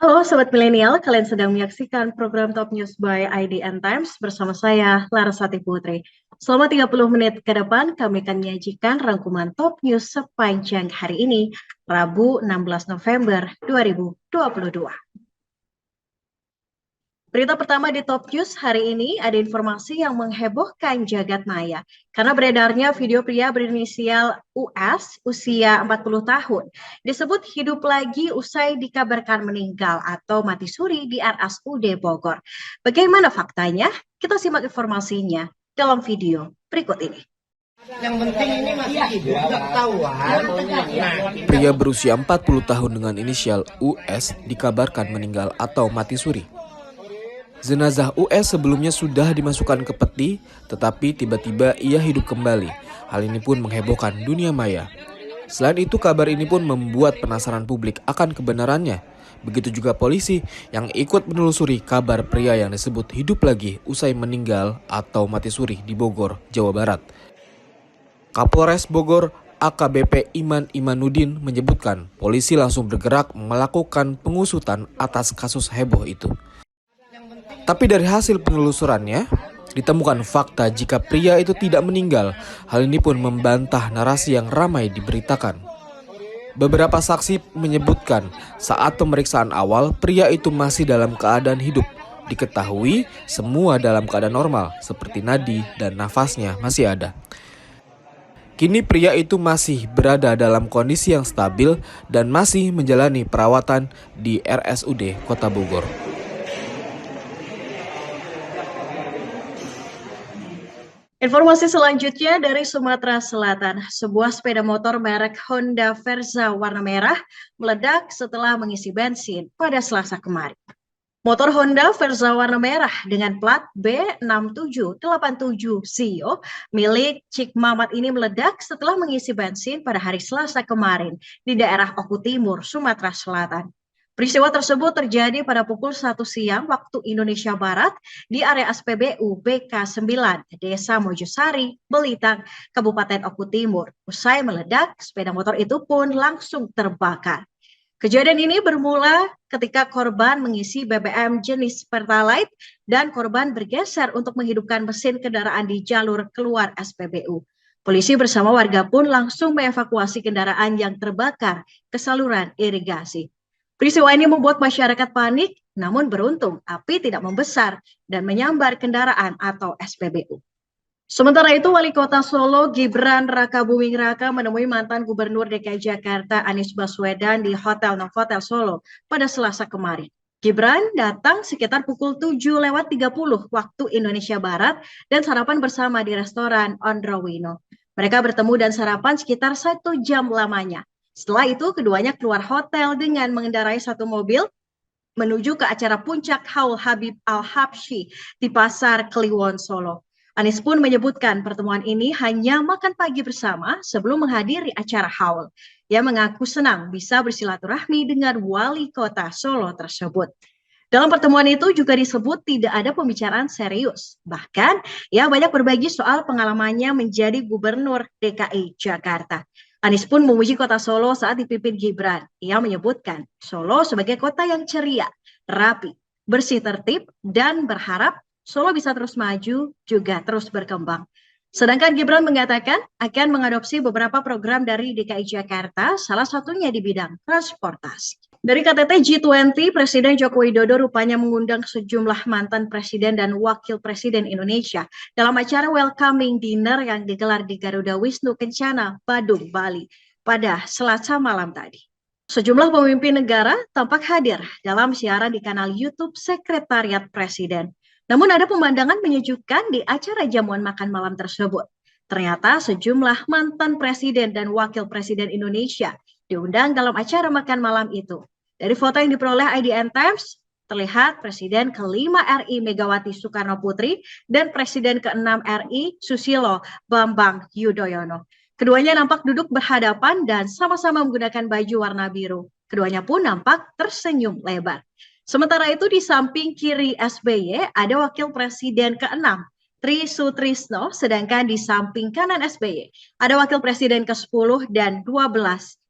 Halo Sobat Milenial, kalian sedang menyaksikan program Top News by IDN Times bersama saya, Larasati Putri. Selama 30 menit ke depan, kami akan menyajikan rangkuman Top News sepanjang hari ini, Rabu 16 November 2022. Berita pertama di Top News hari ini ada informasi yang menghebohkan jagat maya. Karena beredarnya video pria berinisial US usia 40 tahun. Disebut hidup lagi usai dikabarkan meninggal atau mati suri di RSUD Bogor. Bagaimana faktanya? Kita simak informasinya dalam video berikut ini. Yang penting ini masih hidup, nggak ketahuan. Pria berusia 40 tahun dengan inisial US dikabarkan meninggal atau mati suri. Jenazah US sebelumnya sudah dimasukkan ke peti, tetapi tiba-tiba ia hidup kembali. Hal ini pun menghebohkan dunia maya. Selain itu, kabar ini pun membuat penasaran publik akan kebenarannya. Begitu juga polisi yang ikut menelusuri kabar pria yang disebut hidup lagi usai meninggal atau mati suri di Bogor, Jawa Barat. Kapolres Bogor AKBP Iman Imanuddin menyebutkan polisi langsung bergerak melakukan pengusutan atas kasus heboh itu. Tapi dari hasil penelusurannya, ditemukan fakta jika pria itu tidak meninggal. Hal ini pun membantah narasi yang ramai diberitakan. Beberapa saksi menyebutkan saat pemeriksaan awal, pria itu masih dalam keadaan hidup. Diketahui semua dalam keadaan normal, seperti nadi dan nafasnya masih ada. Kini pria itu masih berada dalam kondisi yang stabil dan masih menjalani perawatan di RSUD Kota Bogor. Informasi selanjutnya dari Sumatera Selatan, sebuah sepeda motor merek Honda Verza warna merah meledak setelah mengisi bensin pada Selasa kemarin. Motor Honda Verza warna merah dengan plat B6787 Zio milik Cik Mamat ini meledak setelah mengisi bensin pada hari Selasa kemarin di daerah Oku Timur, Sumatera Selatan. Peristiwa tersebut terjadi pada pukul 1 siang waktu Indonesia Barat di area SPBU BK9, Desa Mojosari, Belitang, Kabupaten Oku Timur. Usai meledak, sepeda motor itu pun langsung terbakar. Kejadian ini bermula ketika korban mengisi BBM jenis Pertalite dan korban bergeser untuk menghidupkan mesin kendaraan di jalur keluar SPBU. Polisi bersama warga pun langsung mengevakuasi kendaraan yang terbakar ke saluran irigasi. Peristiwa ini membuat masyarakat panik, namun beruntung api tidak membesar dan menyambar kendaraan atau SPBU. Sementara itu, Wali Kota Solo Gibran Rakabuming Raka menemui mantan Gubernur DKI Jakarta Anies Baswedan di Hotel Novotel Solo pada Selasa kemarin. Gibran datang sekitar pukul 7:30 waktu Indonesia Barat dan sarapan bersama di restoran Ondrowino. Mereka bertemu dan sarapan sekitar 1 jam lamanya. Setelah itu, keduanya keluar hotel dengan mengendarai satu mobil menuju ke acara puncak Haul Habib Al-Habsyi di Pasar Kliwon, Solo. Anies pun menyebutkan pertemuan ini hanya makan pagi bersama sebelum menghadiri acara haul. Ia mengaku senang bisa bersilaturahmi dengan wali kota Solo tersebut. Dalam pertemuan itu juga disebut tidak ada pembicaraan serius. Bahkan, ia banyak berbagi soal pengalamannya menjadi gubernur DKI Jakarta. Anies pun memuji kota Solo saat dipimpin Gibran. Ia menyebutkan Solo sebagai kota yang ceria, rapi, bersih tertib, dan berharap Solo bisa terus maju, juga terus berkembang. Sedangkan Gibran mengatakan akan mengadopsi beberapa program dari DKI Jakarta, salah satunya di bidang transportasi. Dari KTT G20, Presiden Joko Widodo rupanya mengundang sejumlah mantan presiden dan wakil presiden Indonesia dalam acara welcoming dinner yang digelar di Garuda Wisnu Kencana, Badung, Bali pada Selasa malam tadi. Sejumlah pemimpin negara tampak hadir dalam siaran di kanal YouTube Sekretariat Presiden. Namun ada pemandangan menyejukkan di acara jamuan makan malam tersebut. Ternyata sejumlah mantan presiden dan wakil presiden Indonesia diundang dalam acara makan malam itu. Dari foto yang diperoleh IDN Times, terlihat Presiden ke-5 RI Megawati Soekarno Putri dan Presiden ke-6 RI Susilo Bambang Yudhoyono. Keduanya nampak duduk berhadapan dan sama-sama menggunakan baju warna biru. Keduanya pun nampak tersenyum lebar. Sementara itu di samping kiri SBY ada Wakil Presiden ke-6 Tri Sutrisno, sedangkan di samping kanan SBY ada Wakil Presiden ke-10 dan 12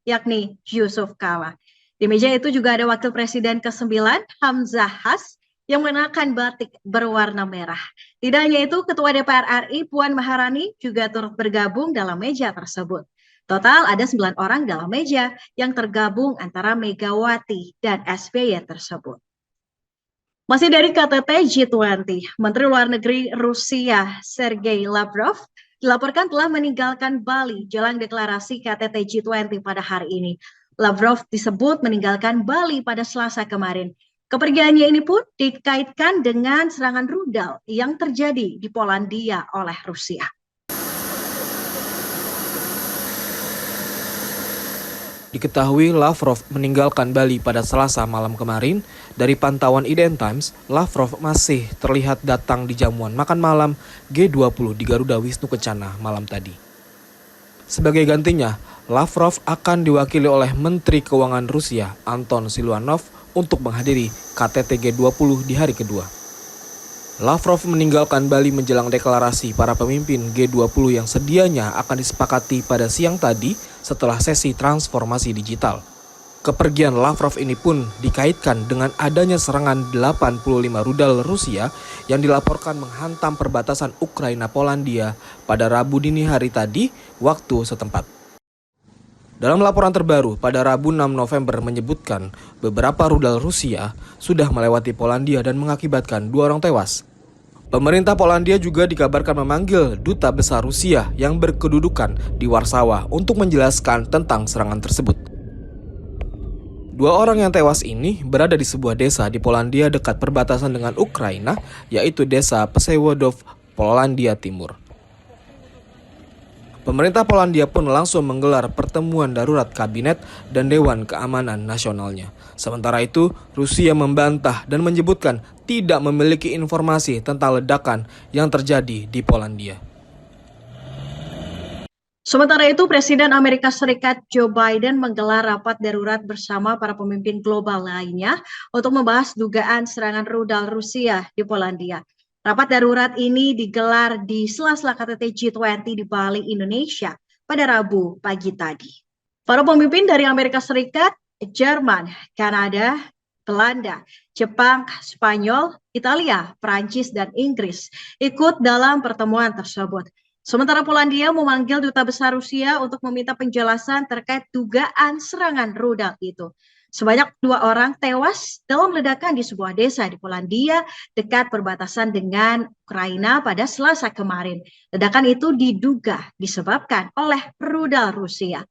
yakni Yusuf Kala. Di meja itu juga ada Wakil Presiden ke-9 Hamzah Has yang mengenakan batik berwarna merah. Tidak hanya itu, Ketua DPR RI Puan Maharani juga turut bergabung dalam meja tersebut. Total ada 9 orang dalam meja yang tergabung antara Megawati dan SBY tersebut. Masih dari KTT G20, Menteri Luar Negeri Rusia Sergei Lavrov dilaporkan telah meninggalkan Bali jelang deklarasi KTT G20 pada hari ini. Lavrov disebut meninggalkan Bali pada Selasa kemarin. Kepergiannya ini pun dikaitkan dengan serangan rudal yang terjadi di Polandia oleh Rusia. Diketahui Lavrov meninggalkan Bali pada Selasa malam kemarin. Dari pantauan IDN Times, Lavrov masih terlihat datang di jamuan makan malam G20 di Garuda Wisnu Kencana malam tadi. Sebagai gantinya, Lavrov akan diwakili oleh Menteri Keuangan Rusia Anton Siluanov untuk menghadiri KTT G20 di hari kedua. Lavrov meninggalkan Bali menjelang deklarasi para pemimpin G20 yang sedianya akan disepakati pada siang tadi setelah sesi transformasi digital. Kepergian Lavrov ini pun dikaitkan dengan adanya serangan 85 rudal Rusia yang dilaporkan menghantam perbatasan Ukraina-Polandia pada Rabu dini hari tadi waktu setempat. Dalam laporan terbaru pada Rabu 6 November menyebutkan beberapa rudal Rusia sudah melewati Polandia dan mengakibatkan 2 orang tewas. Pemerintah Polandia juga dikabarkan memanggil duta besar Rusia yang berkedudukan di Warsawa untuk menjelaskan tentang serangan tersebut. 2 orang yang tewas ini berada di sebuah desa di Polandia dekat perbatasan dengan Ukraina, yaitu desa Przewodów, Polandia Timur. Pemerintah Polandia pun langsung menggelar pertemuan darurat kabinet dan Dewan Keamanan Nasionalnya. Sementara itu, Rusia membantah dan menyebutkan tidak memiliki informasi tentang ledakan yang terjadi di Polandia. Sementara itu, Presiden Amerika Serikat Joe Biden menggelar rapat darurat bersama para pemimpin global lainnya untuk membahas dugaan serangan rudal Rusia di Polandia. Rapat darurat ini digelar di sela-sela KTT G20 di Bali, Indonesia pada Rabu pagi tadi. Para pemimpin dari Amerika Serikat, Jerman, Kanada, Belanda, Jepang, Spanyol, Italia, Prancis, dan Inggris ikut dalam pertemuan tersebut. Sementara Polandia memanggil duta besar Rusia untuk meminta penjelasan terkait dugaan serangan rudal itu. Sebanyak 2 orang tewas dalam ledakan di sebuah desa di Polandia dekat perbatasan dengan Ukraina pada Selasa kemarin. Ledakan itu diduga disebabkan oleh rudal Rusia.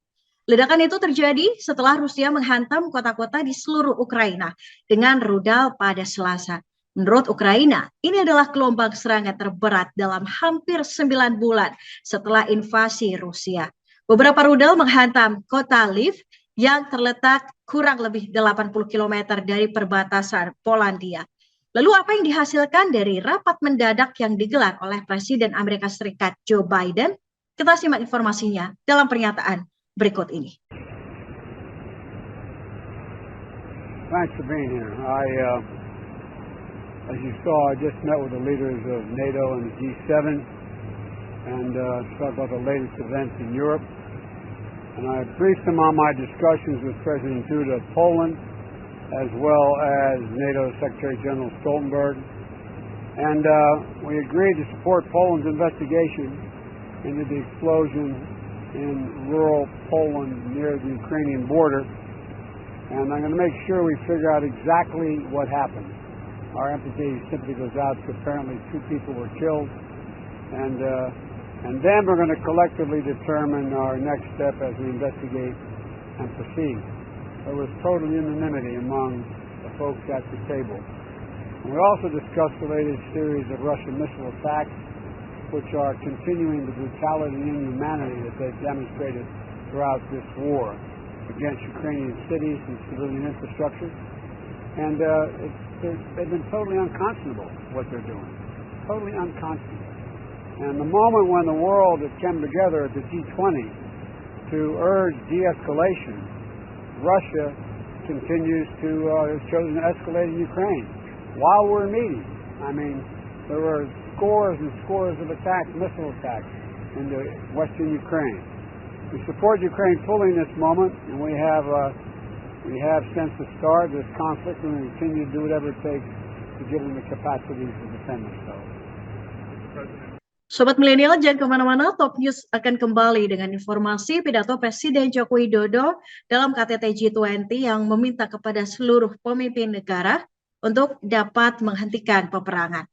Ledakan itu terjadi setelah Rusia menghantam kota-kota di seluruh Ukraina dengan rudal pada Selasa. Menurut Ukraina, ini adalah gelombang serangan terberat dalam hampir 9 bulan setelah invasi Rusia. Beberapa rudal menghantam kota Lviv yang terletak kurang lebih 80 km dari perbatasan Polandia. Lalu apa yang dihasilkan dari rapat mendadak yang digelar oleh Presiden Amerika Serikat Joe Biden? Kita simak informasinya dalam pernyataan berikut ini. Thanks for being here. As you saw, I just met with the leaders of NATO and the G7 and talked about the latest events in Europe. And I briefed them on my discussions with President Duda of Poland, as well as NATO Secretary General Stoltenberg. And we agreed to support Poland's investigation into the explosion in rural Poland near the Ukrainian border. And I'm going to make sure we figure out exactly what happened. Our empathy simply goes out to apparently 2 people were killed. And then we're going to collectively determine our next step as we investigate and proceed. There was total unanimity among the folks at the table. And we also discussed the latest series of Russian missile attacks, which are continuing the brutality and inhumanity that they've demonstrated throughout this war against Ukrainian cities and civilian infrastructure. And they've been totally unconscionable, what they're doing. Totally unconscionable. And the moment when the world had come together at the G20 to urge de-escalation, Russia continues to has chosen to escalate in Ukraine while we're meeting. I mean, there were scores and scores of attacks, missile attacks, into western Ukraine. We support Ukraine fully in this moment, and we have We have since the start of this conflict, and we continue to do whatever it takes to give them the capacity to defend themselves. Sobat Milenial, jangan kemana-mana, Top News akan kembali dengan informasi pidato Presiden Joko Widodo dalam KTT G20 yang meminta kepada seluruh pemimpin negara untuk dapat menghentikan peperangan.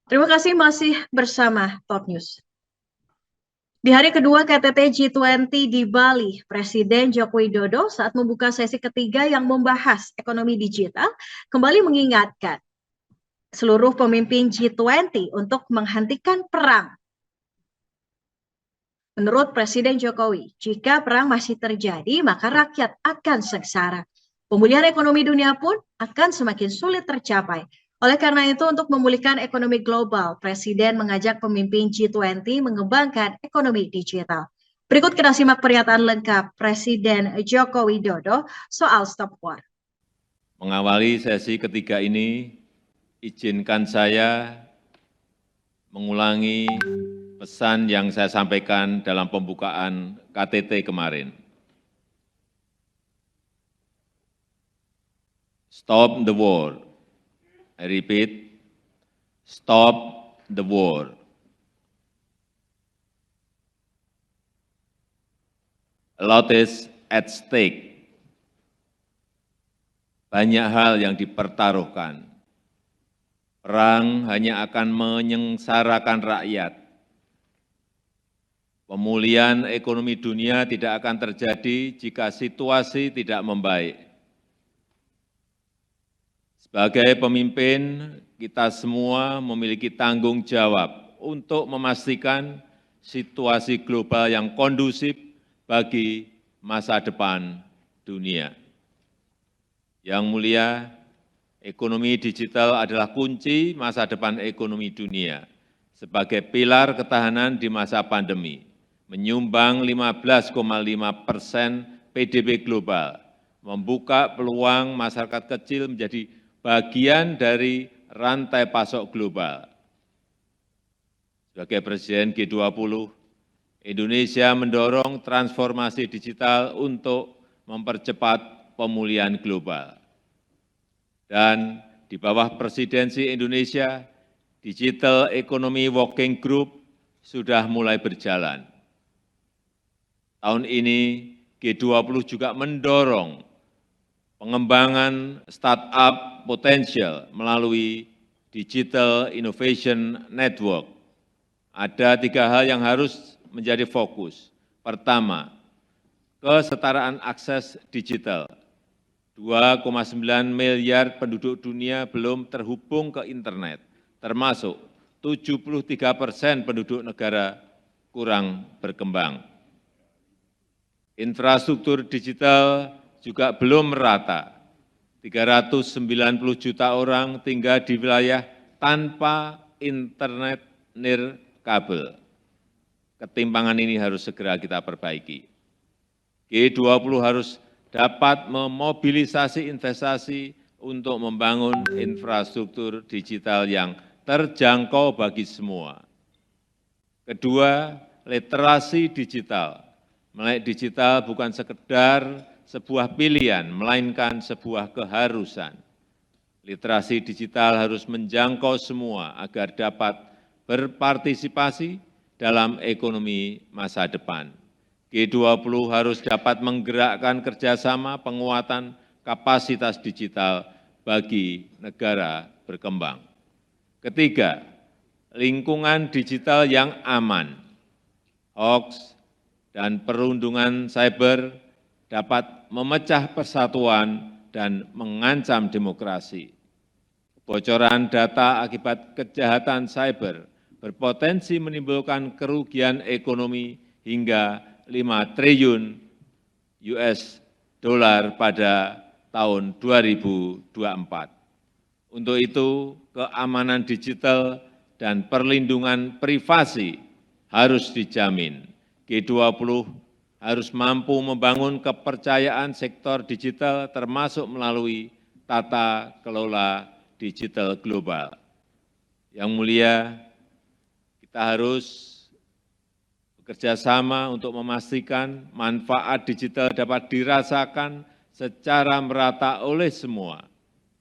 Terima kasih masih bersama Top News. Di hari kedua KTT G20 di Bali, Presiden Joko Widodo saat membuka sesi ketiga yang membahas ekonomi digital kembali mengingatkan seluruh pemimpin G20 untuk menghentikan perang. Menurut Presiden Jokowi, jika perang masih terjadi, maka rakyat akan sengsara. Pemulihan ekonomi dunia pun akan semakin sulit tercapai. Oleh karena itu, untuk memulihkan ekonomi global, Presiden mengajak pemimpin G20 mengembangkan ekonomi digital. Berikut kita simak pernyataan lengkap Presiden Joko Widodo soal stop war. Mengawali sesi ketiga ini, izinkan saya mengulangi pesan yang saya sampaikan dalam pembukaan KTT kemarin. Stop the war. I repeat, stop the war. A lot is at stake. Banyak hal yang dipertaruhkan. Perang hanya akan menyengsarakan rakyat. Pemulihan ekonomi dunia tidak akan terjadi jika situasi tidak membaik. Sebagai pemimpin, kita semua memiliki tanggung jawab untuk memastikan situasi global yang kondusif bagi masa depan dunia. Yang mulia, ekonomi digital adalah kunci masa depan ekonomi dunia. Sebagai pilar ketahanan di masa pandemi, menyumbang 15,5% PDB global, membuka peluang masyarakat kecil menjadi bagian dari rantai pasok global. Sebagai Presiden G20, Indonesia mendorong transformasi digital untuk mempercepat pemulihan global. Dan di bawah presidensi Indonesia, Digital Economy Working Group sudah mulai berjalan. Tahun ini G20 juga mendorong pengembangan startup potensial melalui Digital Innovation Network. Ada 3 hal yang harus menjadi fokus. Pertama, kesetaraan akses digital. 2,9 miliar penduduk dunia belum terhubung ke internet, termasuk 73% penduduk negara kurang berkembang. Infrastruktur digital juga belum merata. 390 juta orang tinggal di wilayah tanpa internet nirkabel. Ketimpangan ini harus segera kita perbaiki. G20 harus dapat memobilisasi investasi untuk membangun infrastruktur digital yang terjangkau bagi semua. Kedua, literasi digital. Melek digital bukan sekedar sebuah pilihan, melainkan sebuah keharusan. Literasi digital harus menjangkau semua agar dapat berpartisipasi dalam ekonomi masa depan. G20 harus dapat menggerakkan kerjasama penguatan kapasitas digital bagi negara berkembang. Ketiga, lingkungan digital yang aman. Hoax dan perundungan cyber dapat memecah persatuan dan mengancam demokrasi. Kebocoran data akibat kejahatan cyber berpotensi menimbulkan kerugian ekonomi hingga 5 triliun US dollar pada tahun 2024. Untuk itu, keamanan digital dan perlindungan privasi harus dijamin. G20 harus mampu membangun kepercayaan sektor digital termasuk melalui tata kelola digital global. Yang mulia, kita harus bekerja sama untuk memastikan manfaat digital dapat dirasakan secara merata oleh semua.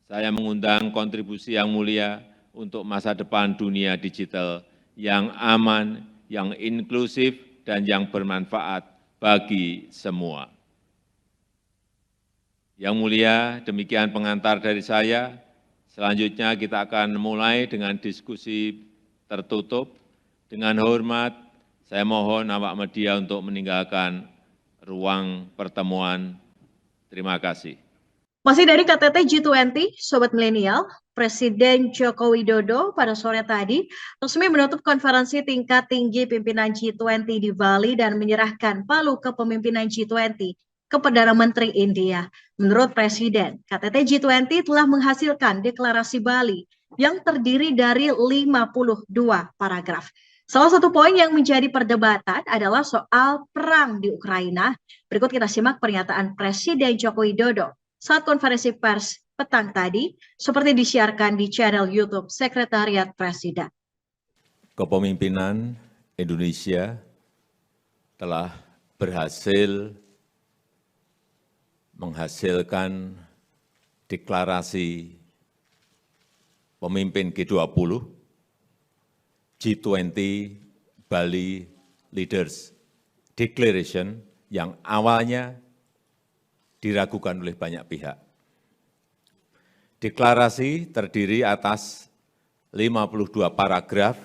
Saya mengundang kontribusi yang mulia untuk masa depan dunia digital yang aman, yang inklusif, dan yang bermanfaat bagi semua. Yang mulia, demikian pengantar dari saya. Selanjutnya kita akan mulai dengan diskusi tertutup. Dengan hormat, saya mohon awak media untuk meninggalkan ruang pertemuan. Terima kasih. Masih dari KTT G20, Sobat Milenial, Presiden Joko Widodo pada sore tadi resmi menutup konferensi tingkat tinggi pimpinan G20 di Bali dan menyerahkan palu kepemimpinan G20 ke Perdana Menteri India. Menurut Presiden, KTT G20 telah menghasilkan deklarasi Bali yang terdiri dari 52 paragraf. Salah satu poin yang menjadi perdebatan adalah soal perang di Ukraina. Berikut kita simak pernyataan Presiden Joko Widodo saat konferensi pers petang tadi, seperti disiarkan di channel YouTube Sekretariat Presiden. Kepemimpinan Indonesia telah berhasil menghasilkan deklarasi pemimpin G20, G20 Bali Leaders Declaration yang awalnya diragukan oleh banyak pihak. Deklarasi terdiri atas 52 paragraf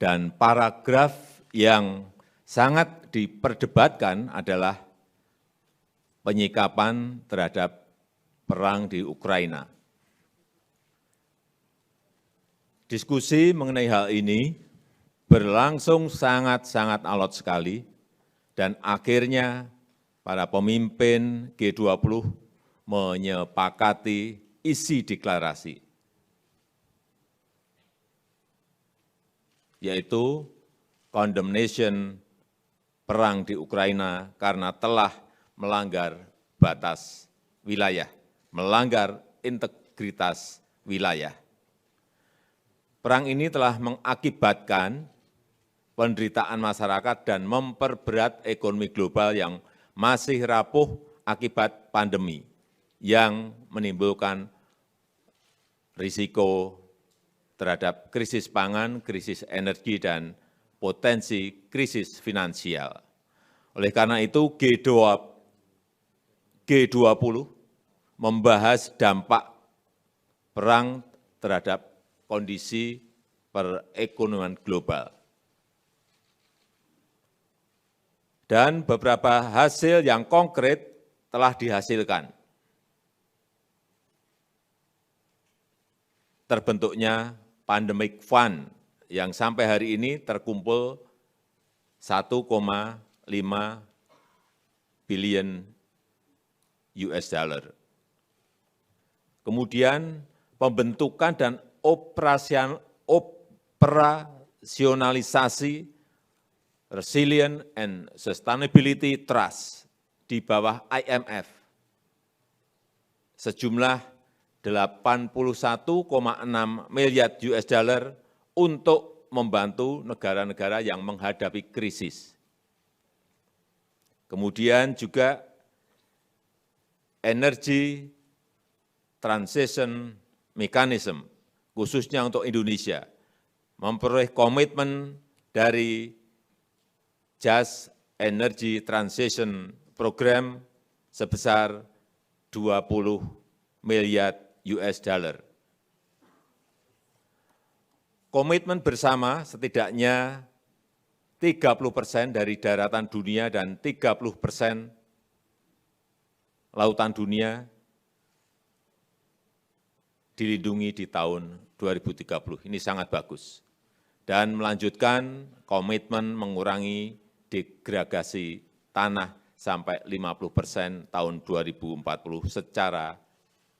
dan paragraf yang sangat diperdebatkan adalah penyikapan terhadap perang di Ukraina. Diskusi mengenai hal ini berlangsung sangat-sangat alot sekali dan akhirnya para pemimpin G20 menyepakati isi deklarasi, yaitu condemnation perang di Ukraina karena telah melanggar batas wilayah, melanggar integritas wilayah. Perang ini telah mengakibatkan penderitaan masyarakat dan memperberat ekonomi global yang masih rapuh akibat pandemi yang menimbulkan risiko terhadap krisis pangan, krisis energi, dan potensi krisis finansial. Oleh karena itu, G20 membahas dampak perang terhadap kondisi perekonomian global. Dan beberapa hasil yang konkret telah dihasilkan. Terbentuknya Pandemic Fund yang sampai hari ini terkumpul 1,5 billion US dollar. Kemudian pembentukan dan operasionalisasi Resilient and Sustainability Trust di bawah IMF sejumlah 81,6 miliar US dollar untuk membantu negara-negara yang menghadapi krisis. Kemudian juga Energy Transition Mechanism, khususnya untuk Indonesia, memperoleh komitmen dari Just Energy Transition Program sebesar 20 miliar US dollar. Komitmen bersama setidaknya 30% dari daratan dunia dan 30% lautan dunia dilindungi di tahun 2030. Ini sangat bagus. Dan melanjutkan komitmen mengurangi degradasi tanah sampai 50% tahun 2040 secara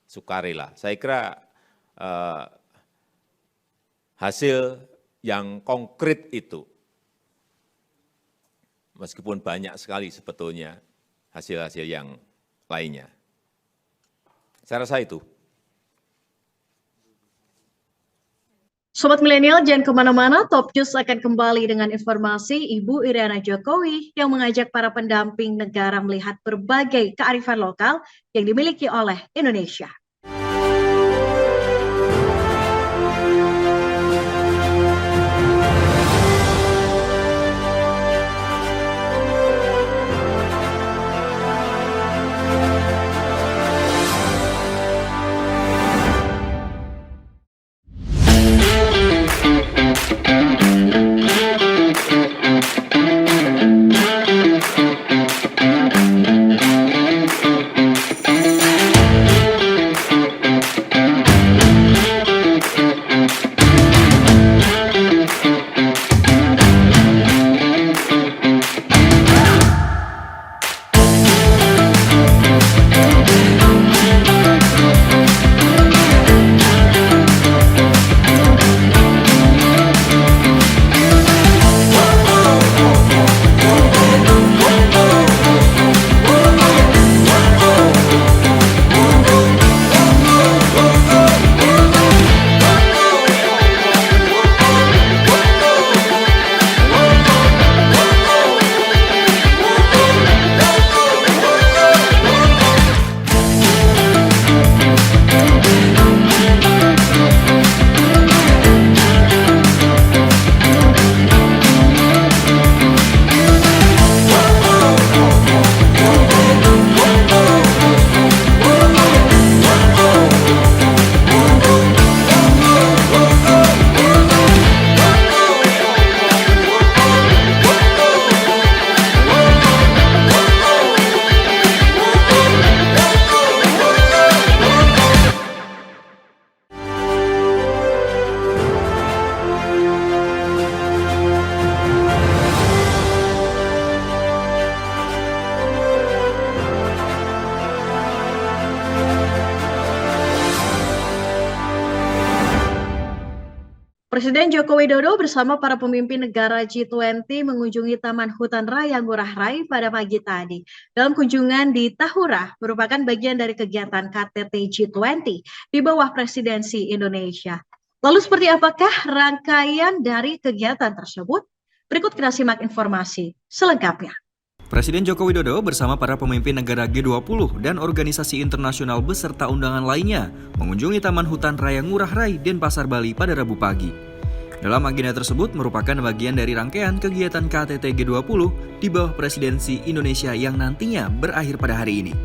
sukarela. Saya kira hasil yang konkret itu, meskipun banyak sekali sebetulnya hasil-hasil yang lainnya. Saya rasa itu. Sobat Milenial, jangan kemana-mana, Top News akan kembali dengan informasi Ibu Iriana Jokowi yang mengajak para pendamping negara melihat berbagai kearifan lokal yang dimiliki oleh Indonesia. Presiden Joko Widodo bersama para pemimpin negara G20 mengunjungi Taman Hutan Raya Ngurah Rai pada pagi tadi. Dalam kunjungan di Tahura merupakan bagian dari kegiatan KTT G20 di bawah presidensi Indonesia. Lalu seperti apakah rangkaian dari kegiatan tersebut? Berikut kita simak informasi selengkapnya. Presiden Joko Widodo bersama para pemimpin negara G20 dan organisasi internasional beserta undangan lainnya mengunjungi Taman Hutan Raya Ngurah Rai, Denpasar, Bali pada Rabu pagi. Dalam agenda tersebut merupakan bagian dari rangkaian kegiatan KTT G20 di bawah presidensi Indonesia yang nantinya berakhir pada hari ini.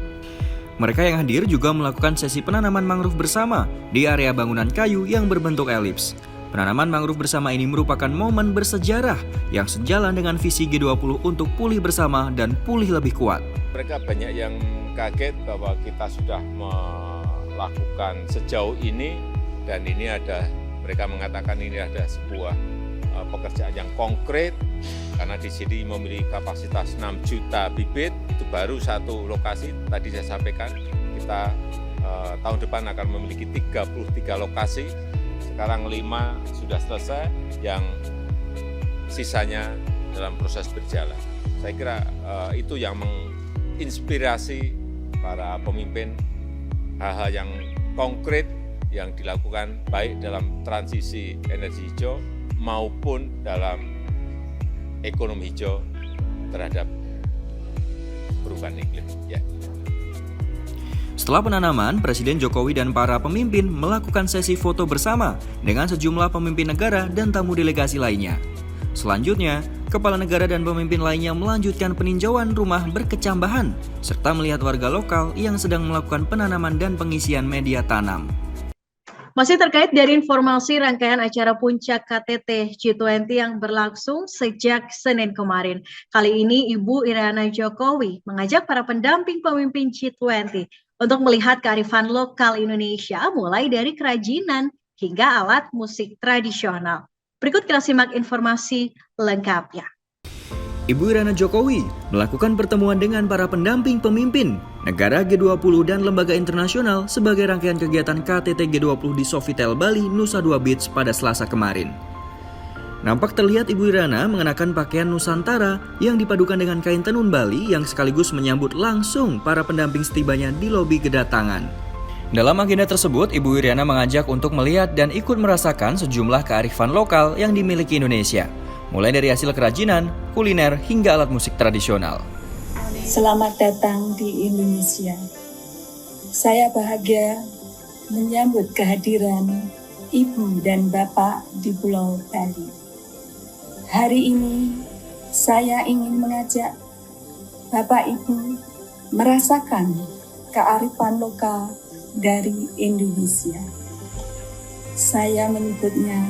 Mereka yang hadir juga melakukan sesi penanaman mangrove bersama di area bangunan kayu yang berbentuk elips. Penanaman mangrove bersama ini merupakan momen bersejarah yang sejalan dengan visi G20 untuk pulih bersama dan pulih lebih kuat. Mereka banyak yang kaget bahwa kita sudah melakukan sejauh ini, dan ini mereka mengatakan ini ada sebuah pekerjaan yang konkret, karena di sini memiliki kapasitas 6 juta bibit, itu baru satu lokasi. Tadi saya sampaikan, kita tahun depan akan memiliki 33 lokasi, sekarang 5 sudah selesai, yang sisanya dalam proses berjalan. Saya kira itu yang menginspirasi para pemimpin, hal-hal yang konkret yang dilakukan baik dalam transisi energi hijau maupun dalam ekonomi hijau terhadap perubahan iklim. Ya. Setelah penanaman, Presiden Jokowi dan para pemimpin melakukan sesi foto bersama dengan sejumlah pemimpin negara dan tamu delegasi lainnya. Selanjutnya, kepala negara dan pemimpin lainnya melanjutkan peninjauan rumah berkecambahan serta melihat warga lokal yang sedang melakukan penanaman dan pengisian media tanam. Masih terkait dari informasi rangkaian acara puncak KTT G20 yang berlangsung sejak Senin kemarin. Kali ini Ibu Iriana Jokowi mengajak para pendamping pemimpin G20 untuk melihat kearifan lokal Indonesia mulai dari kerajinan hingga alat musik tradisional. Berikut kita simak informasi lengkapnya. Ibu Iriana Jokowi melakukan pertemuan dengan para pendamping pemimpin negara G20 dan lembaga internasional sebagai rangkaian kegiatan KTT G20 di Sofitel Bali, Nusa Dua Beach pada Selasa kemarin. Nampak terlihat Ibu Iriana mengenakan pakaian Nusantara yang dipadukan dengan kain tenun Bali yang sekaligus menyambut langsung para pendamping setibanya di lobi kedatangan. Dalam agenda tersebut, Ibu Iriana mengajak untuk melihat dan ikut merasakan sejumlah kearifan lokal yang dimiliki Indonesia, mulai dari hasil kerajinan, kuliner, hingga alat musik tradisional. Selamat datang di Indonesia. Saya bahagia menyambut kehadiran Ibu dan Bapak di Pulau Bali. Hari ini saya ingin mengajak Bapak Ibu merasakan kearifan lokal dari Indonesia. Saya menyebutnya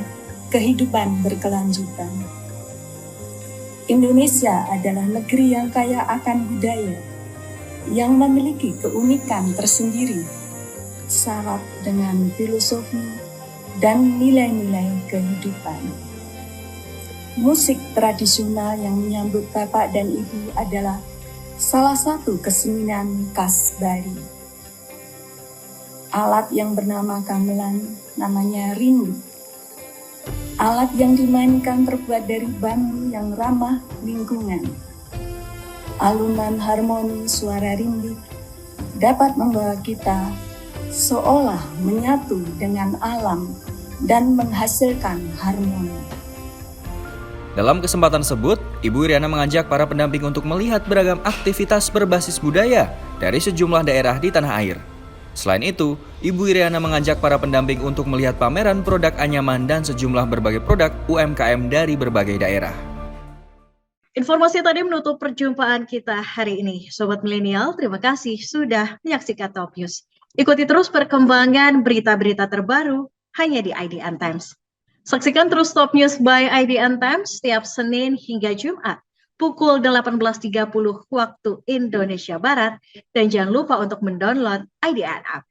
kehidupan berkelanjutan. Indonesia adalah negeri yang kaya akan budaya, yang memiliki keunikan tersendiri, syarat dengan filosofi dan nilai-nilai kehidupan. Musik tradisional yang menyambut Bapak dan Ibu adalah salah satu kesenian khas Bali. Alat yang bernama gamelan namanya rindu. Alat yang dimainkan terbuat dari bambu yang ramah lingkungan. Alunan harmoni suara rindik dapat membawa kita seolah menyatu dengan alam dan menghasilkan harmoni. Dalam kesempatan tersebut, Ibu Iriana mengajak para pendamping untuk melihat beragam aktivitas berbasis budaya dari sejumlah daerah di tanah air. Selain itu, Ibu Iriana mengajak para pendamping untuk melihat pameran produk anyaman dan sejumlah berbagai produk UMKM dari berbagai daerah. Informasi tadi menutup perjumpaan kita hari ini. Sobat Milenial, terima kasih sudah menyaksikan Top News. Ikuti terus perkembangan berita-berita terbaru hanya di IDN Times. Saksikan terus Top News by IDN Times setiap Senin hingga Jumat pukul 18.30 waktu Indonesia Barat, dan jangan lupa untuk mendownload IDN App.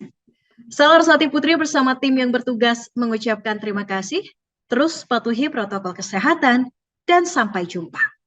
Saya Larsati Putri bersama tim yang bertugas mengucapkan terima kasih, terus patuhi protokol kesehatan, dan sampai jumpa.